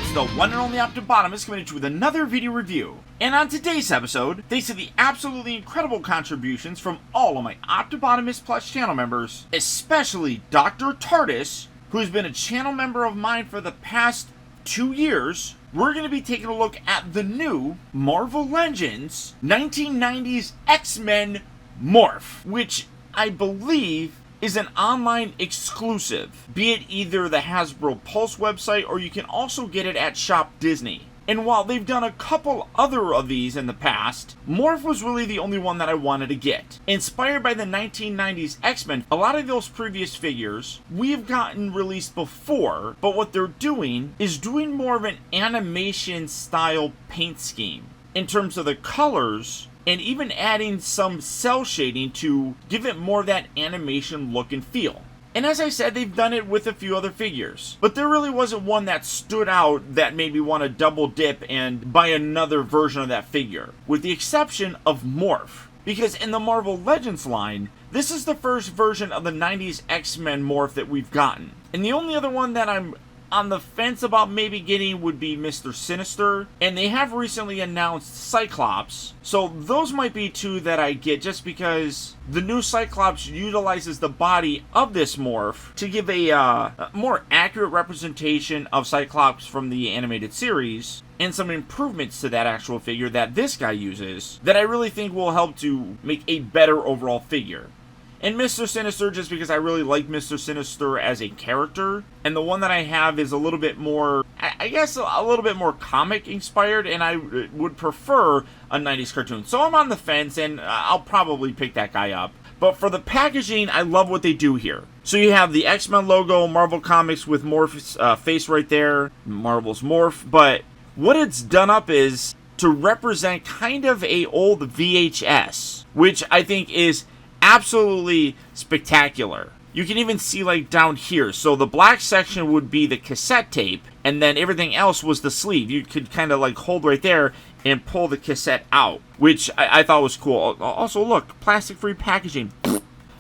It's the one and only Optibotimus coming at you with another video review. And on today's episode, thanks to the absolutely incredible contributions from all of my Optibotimus Plus channel members, especially Dr. Tardis, who's been a channel member of mine for the past 2 years, we're going to be taking a look at the new Marvel Legends 1990s X-Men Morph, which I believe is an online exclusive, be it either the Hasbro Pulse website or you can also get it at Shop Disney. And while they've done a couple other of these in the past, Morph was really the only one that I wanted to get. Inspired by the 1990s X-Men, a lot of those previous figures we've gotten released before, but what they're doing is doing more of an animation style paint scheme in terms of the colors, and even adding some cell shading to give it more of that animation look and feel. And as I said, they've done it with a few other figures, but there really wasn't one that stood out that made me want to double dip and buy another version of that figure, with the exception of Morph. Because in the Marvel Legends line, this is the first version of the 90s X-Men Morph that we've gotten. And the only other one that I'm on the fence about maybe getting would be Mr. Sinister, and they have recently announced Cyclops, so those might be two that I get just because the new Cyclops utilizes the body of this morph to give a more accurate representation of Cyclops from the animated series, and some improvements to that actual figure that this guy uses that I really think will help to make a better overall figure. And Mr. Sinister, just because I really like Mr. Sinister as a character, and the one that I have is a little bit more, I guess a little bit more comic inspired, and I would prefer a 90s cartoon. So I'm on the fence, and I'll probably pick that guy up. But for the packaging, I love what they do here. So you have the X-Men logo, Marvel Comics with Morph's face right there, Marvel's Morph, but what it's done up is to represent kind of a old VHS, which I think is absolutely spectacular. You can even see like down here, so the black section would be the cassette tape, and then everything else was the sleeve. You could kind of like hold right there and pull the cassette out, which I thought was cool. Also, look, plastic-free packaging.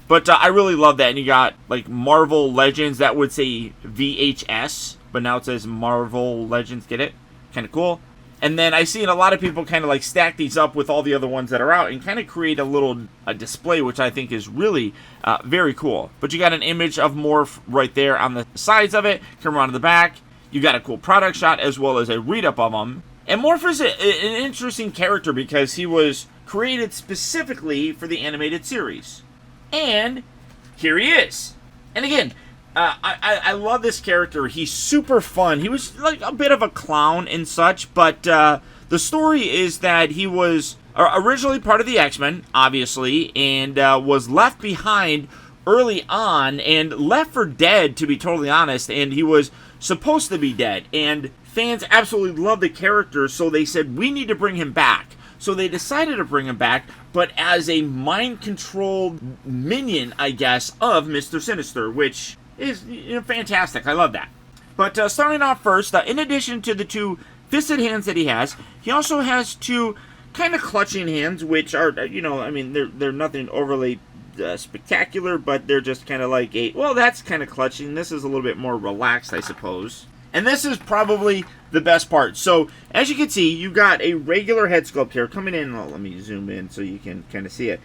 But I really love that. And you got like Marvel Legends, that would say VHS, but now it says Marvel Legends. Get it? Kind of cool. And then I see a lot of people kind of like stack these up with all the other ones that are out and kind of create a little display, which I think is really very cool. But you got an image of Morph right there on the sides of it. Come around to the back. You got a cool product shot as well as a read-up of them. And Morph is an interesting character because he was created specifically for the animated series. And here he is. And again, I love this character. He's super fun. He was like a bit of a clown and such, but the story is that he was originally part of the X-Men, obviously, and was left behind early on and left for dead, to be totally honest, and he was supposed to be dead. And fans absolutely loved the character, so they said, we need to bring him back. So they decided to bring him back, but as a mind-controlled minion, I guess, of Mr. Sinister, which is fantastic. I love that. But starting off first, in addition to the two fisted hands that he has, he also has two kind of clutching hands, which are, I mean, they're nothing overly spectacular, but they're just kind of like well, that's kind of clutching. This is a little bit more relaxed, I suppose. And this is probably the best part. So, as you can see, you got a regular head sculpt here. Coming in, let me zoom in so you can kind of see it.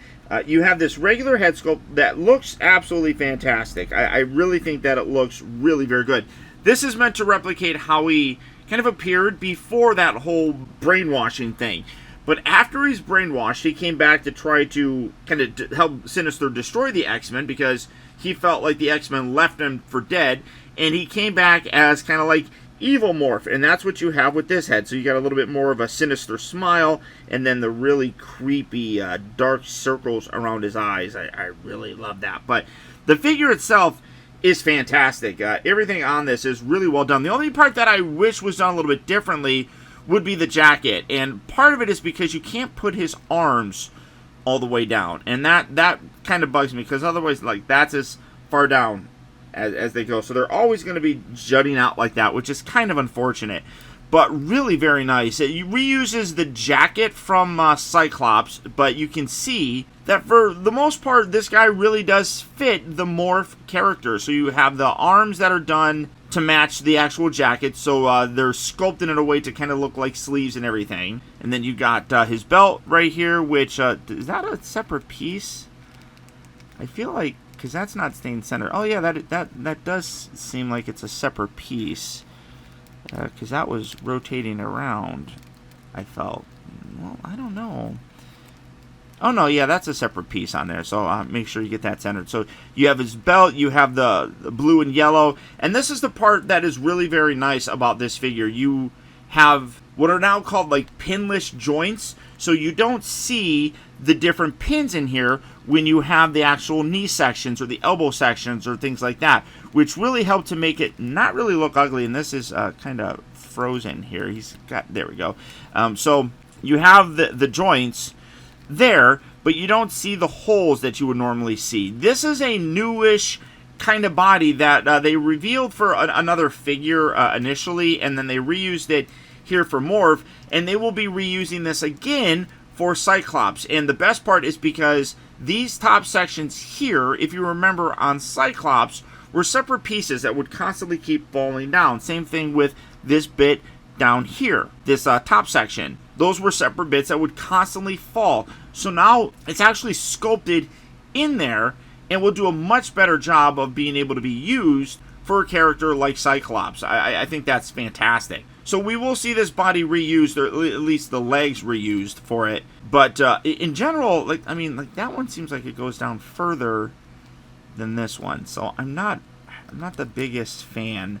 You have this regular head sculpt that looks absolutely fantastic. I really think that it looks really very good. This is meant to replicate how he kind of appeared before that whole brainwashing thing. But after he's brainwashed, he came back to try to kind of help Sinister destroy the X-Men because he felt like the X-Men left him for dead. And he came back as kind of like evil Morph, and that's what you have with this head. So you got a little bit more of a sinister smile, and then the really creepy dark circles around his eyes. I really love that. But the figure itself is fantastic. Everything on this is really well done. The only part that I wish was done a little bit differently would be the jacket, and part of it is because you can't put his arms all the way down, and that kind of bugs me because otherwise, like, that's as far down as they go. So they're always going to be jutting out like that, which is kind of unfortunate. But really very nice. It reuses the jacket from Cyclops, but you can see that for the most part, this guy really does fit the Morph character. So you have the arms that are done to match the actual jacket, so they're sculpted in a way to kind of look like sleeves and everything. And then you got his belt right here, which, is that a separate piece? I feel like, because that's not staying center. Oh yeah, that does seem like it's a separate piece, because that was rotating around, I felt. Well, I don't know. Oh no, yeah, that's a separate piece on there, so make sure you get that centered. So you have his belt, you have the blue and yellow, and this is the part that is really very nice about this figure. You have what are now called like pinless joints, so you don't see the different pins in here when you have the actual knee sections or the elbow sections or things like that, which really help to make it not really look ugly. And this is kind of frozen here. There we go. So you have the joints there, but you don't see the holes that you would normally see. This is a newish kind of body that they revealed for another figure initially, and then they reused it here for Morph, and they will be reusing this again for Cyclops. And the best part is because these top sections here, if you remember on Cyclops, were separate pieces that would constantly keep falling down. Same thing with this bit down here, this top section. Those were separate bits that would constantly fall. So now it's actually sculpted in there and will do a much better job of being able to be used for a character like Cyclops. I think that's fantastic. So we will see this body reused, or at least the legs reused for it. But in general, like that one seems like it goes down further than this one. So I'm not the biggest fan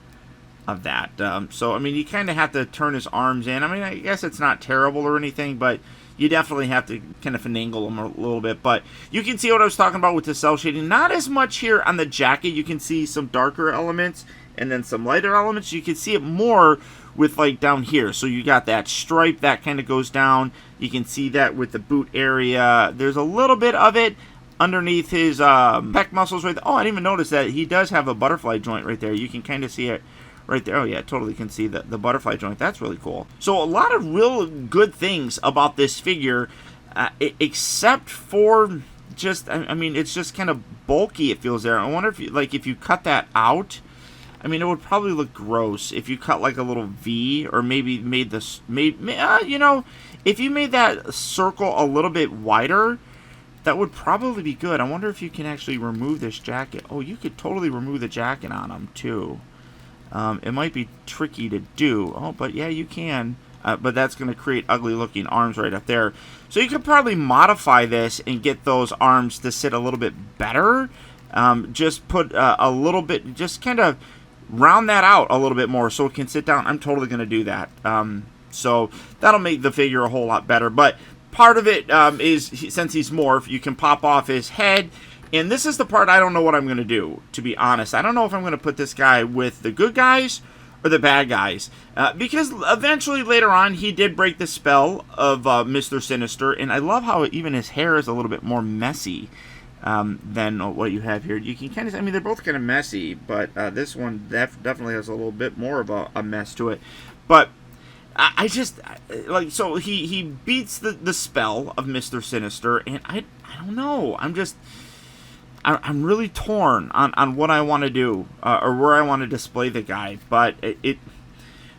of that. So I mean, you kind of have to turn his arms in. I mean, I guess it's not terrible or anything, but you definitely have to kind of finagle him a little bit. But you can see what I was talking about with the cell shading. Not as much here on the jacket. You can see some darker elements and then some lighter elements. You can see it more with like down here. So you got that stripe that kind of goes down. You can see that with the boot area. There's a little bit of it underneath his pec muscles right there. Oh, I didn't even notice that he does have a butterfly joint right there. You can kind of see it right there. Oh yeah, totally can see the butterfly joint. That's really cool. So a lot of real good things about this figure, except for just, I mean, it's just kind of bulky, it feels there. I wonder if if you cut that out, I mean, it would probably look gross if you cut like a little V, or maybe made this, you know, if you made that circle a little bit wider, that would probably be good. I wonder if you can actually remove this jacket. Oh, you could totally remove the jacket on him too. It might be tricky to do. Oh, but yeah, you can. But that's going to create ugly looking arms right up there. So you could probably modify this and get those arms to sit a little bit better. Just put a little bit, just kind of round that out a little bit more so it can sit down. I'm totally going to do that. So that'll make the figure a whole lot better. But part of it is, since he's Morph, you can pop off his head. And this is the part I don't know what I'm going to do, to be honest. I don't know if I'm going to put this guy with the good guys or the bad guys. Because eventually, later on, he did break the spell of Mr. Sinister. And I love how even his hair is a little bit more messy than what you have here. You can kind of, I mean, they're both kind of messy. But this one definitely has a little bit more of a mess to it. But I just, like, so he beats the spell of Mr. Sinister. And I don't know. I'm really torn on what I want to do, or where I want to display the guy, but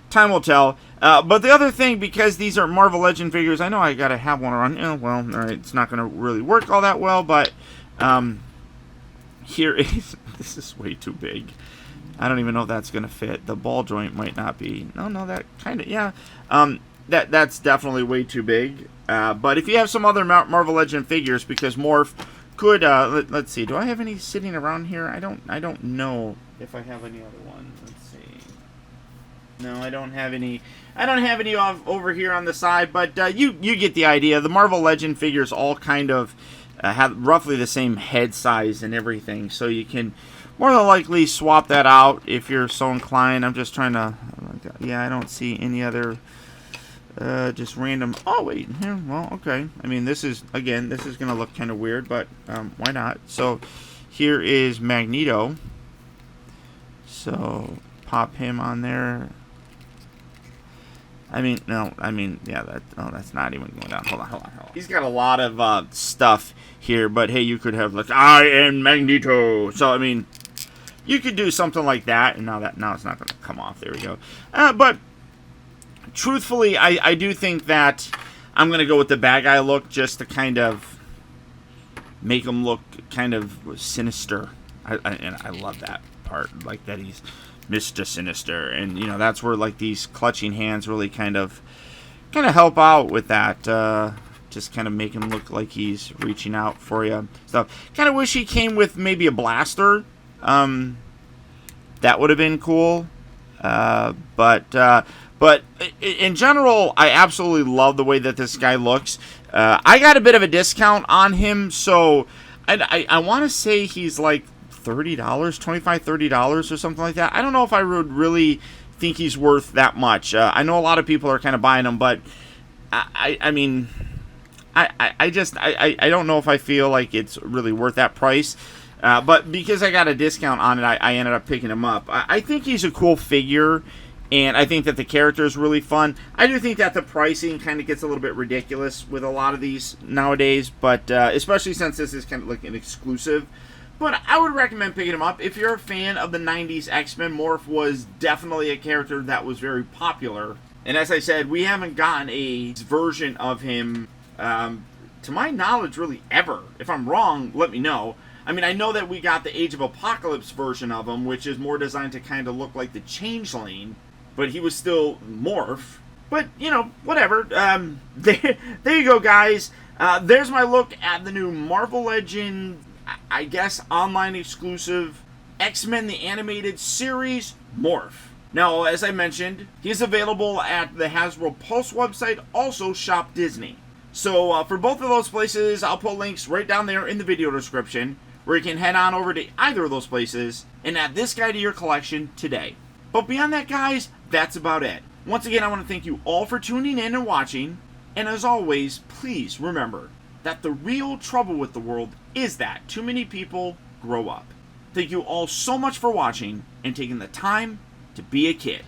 time will tell. But the other thing, because these are Marvel Legend figures, I know I gotta have one around. Well, all right, it's not gonna really work all that well, but here is, this is way too big. I don't even know if that's gonna fit. The ball joint might not be. No, that kind of, yeah. That's definitely way too big. But if you have some other Marvel Legend figures, because Morph could, let's see, do I have any sitting around here? I don't know if I have any other ones. Let's see. No, I don't have any. I don't have any over here on the side, but you get the idea. The Marvel Legend figures all kind of have roughly the same head size and everything, so you can more than likely swap that out if you're so inclined. I'm just trying to, yeah, I don't see any other just random. Oh wait, here. Well, okay. I mean, this is, again, this is gonna look kind of weird, but why not? So here is Magneto. So pop him on there. I mean, no. I mean, yeah. That's not even going down. Hold on. He's got a lot of stuff here, but hey, you could have like, I am Magneto. So I mean, you could do something like that, and now it's not going to come off. There we go. But truthfully, I do think that I'm going to go with the bad guy look just to kind of make him look kind of sinister. And I love that part, like that he's Mr. Sinister, and you know that's where like these clutching hands really kind of help out with that. Just kind of make him look like he's reaching out for you. Stuff. Kind of wish he came with maybe a blaster. That would have been cool. But in general, I absolutely love the way that this guy looks. I got a bit of a discount on him, so I want to say he's like $30, $25, $30 or something like that. I don't know if I would really think he's worth that much. I know a lot of people are kind of buying him, but I mean, I don't know if I feel like it's really worth that price. But because I got a discount on it, I ended up picking him up. I think he's a cool figure, and I think that the character is really fun. I do think that the pricing kind of gets a little bit ridiculous with a lot of these nowadays, but especially since this is kind of like an exclusive. But I would recommend picking him up. If you're a fan of the 90s X-Men, Morph was definitely a character that was very popular. And as I said, we haven't gotten a version of him, to my knowledge, really ever. If I'm wrong, let me know. I mean, I know that we got the Age of Apocalypse version of him, which is more designed to kind of look like the Changeling, but he was still Morph. But, you know, whatever. There you go, guys. There's my look at the new Marvel Legends, I guess, online exclusive X-Men the Animated Series, Morph. Now, as I mentioned, he's available at the Hasbro Pulse website, also Shop Disney. So, for both of those places, I'll put links right down there in the video description, where you can head on over to either of those places and add this guy to your collection today. But beyond that, guys, that's about it. Once again, I want to thank you all for tuning in and watching, and as always, please remember that the real trouble with the world is that too many people grow up. Thank you all so much for watching and taking the time to be a kid.